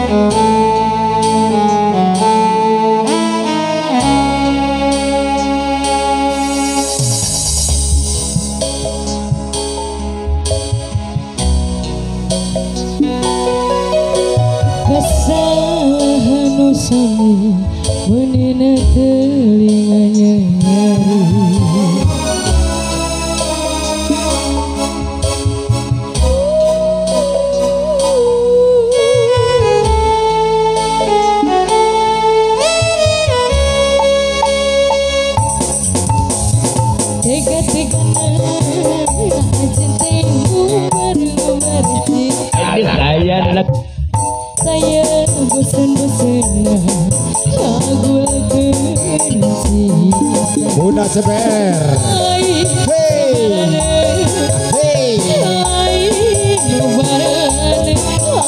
Kesalahan usamu menina telinganya nyari. Tega-tegana cintamu baru-baru saya bosan-bosan lagu kenci Bunda CBR. Hey nubaran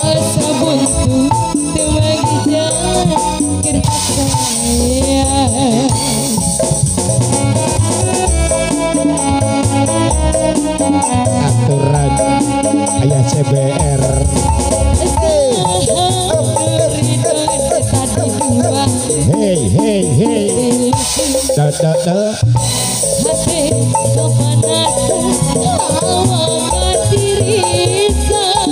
asa buntu tewagi jangkir saya aturan ayah CBR. Hey da hati kepanasan awak dirisan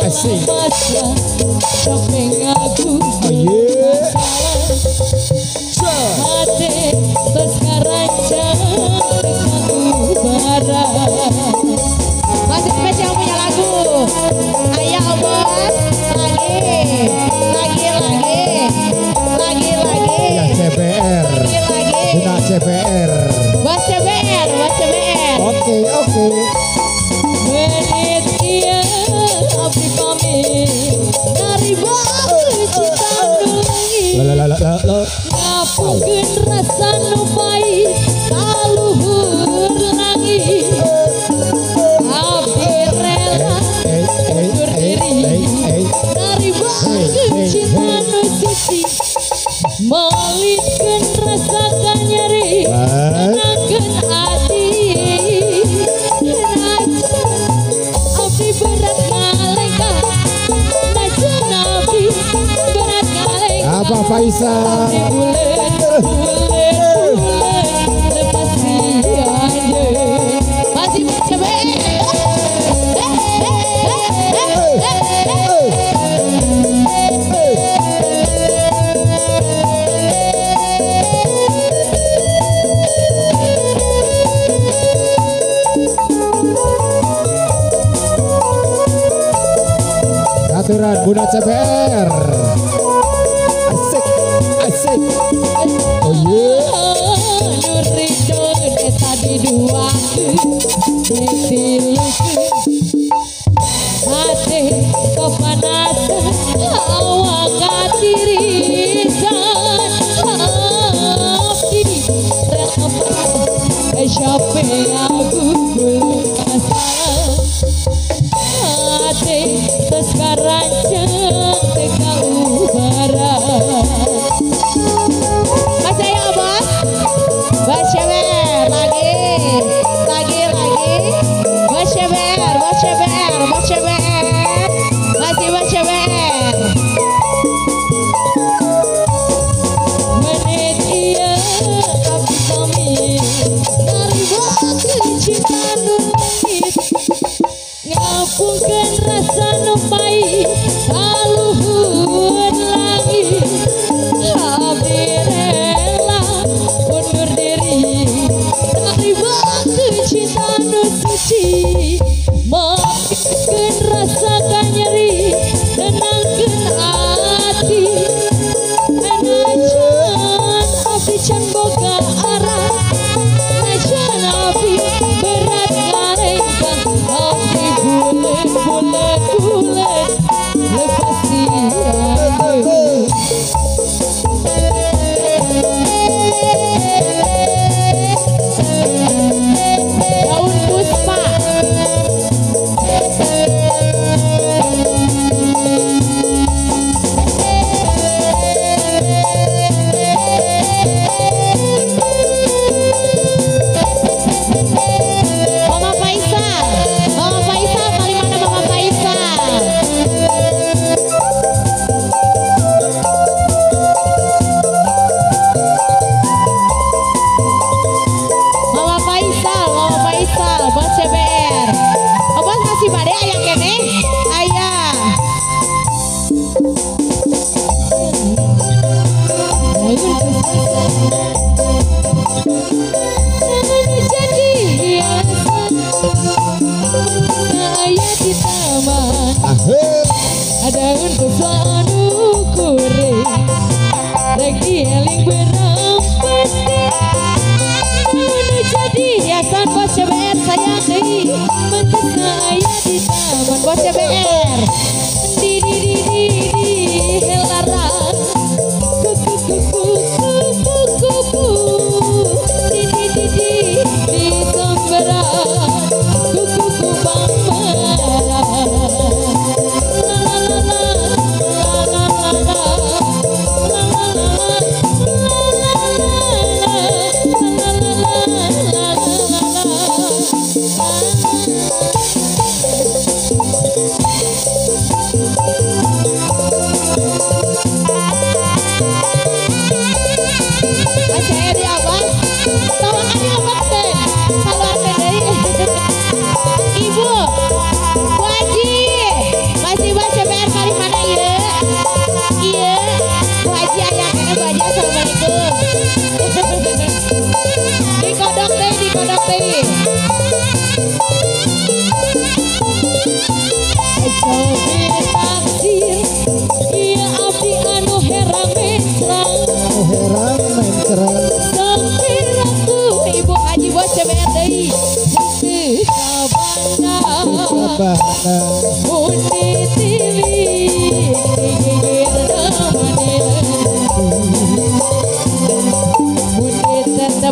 asik masa shopping aku hati sekarang cantik aku barang masih spesial punya lagu ayo bos lagi ayah CBR. Bunda CBR. Bos CBR Oke menit dia abdi pamit dari batu cinta nulangi ngapunkeun rasa nu pahit kaluhur langit abdi rela undur diri dari batu cinta nu suci melitkeun rasa nyeri tenangkeun hati abdi berat ngalengkah najan abdi berat ngalengkah apa Faisal abdi bulet lepas siaje masih coba aturan Bunda CBR. Asik oh Nurido tadi dua hati kepanasan awak dirisan abdi rela shopping aku belum asal hati sekarang cantik kau barang masih ya bos bos CBR lagi bos CBR masih bos CBR menit iya abdi pamit dari batu cinta nungit ngapunkeun rasa nu pahit kaluhur langit abdi rela undur diri dari batu cinta nu suci melitkeun rasa nyeri tenangkeun hati najan abdi can boga arah najan abdi berat ngalengkah abdi bulet lepas siaje daun puspa bangsa anu kuring rek dieling berempat nu jadi hiasan bos CBR sayang deui mentes aya di taman bos CBR di helaran kuku di semberan kuku bang merah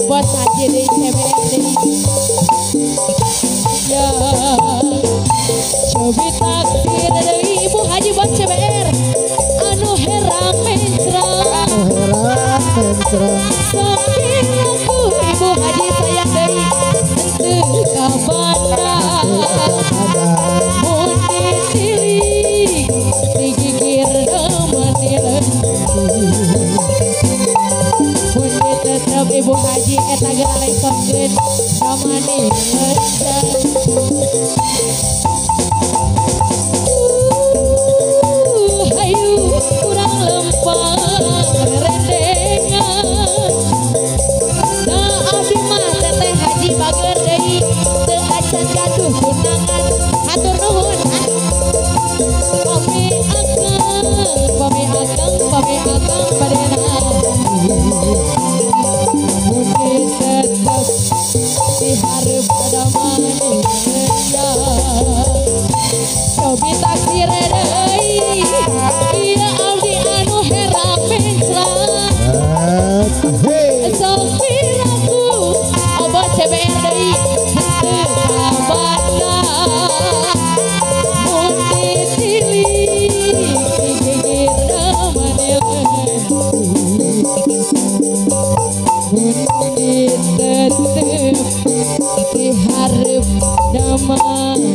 bos haji di CBR ya cobi takdir dari ibu haji bos CBR anu herang mencrang sambil aku ibu haji sayang dari tentu kabana mun ditilik digigir demenileun tetap ibu haji eta galengkoskeun kamani leunceun hayu urang lempang rendengan da abdi mah teteh haji bager deui teu acan gaduh tunangan hatur nuhun pami akang padena tetap diharap pada manusia cobi takdir deui ieu abdi anu herang mencrang sopiraku obat CBR deui henteu kabana mun ditilik digigir demenileun mun tetep diharap damai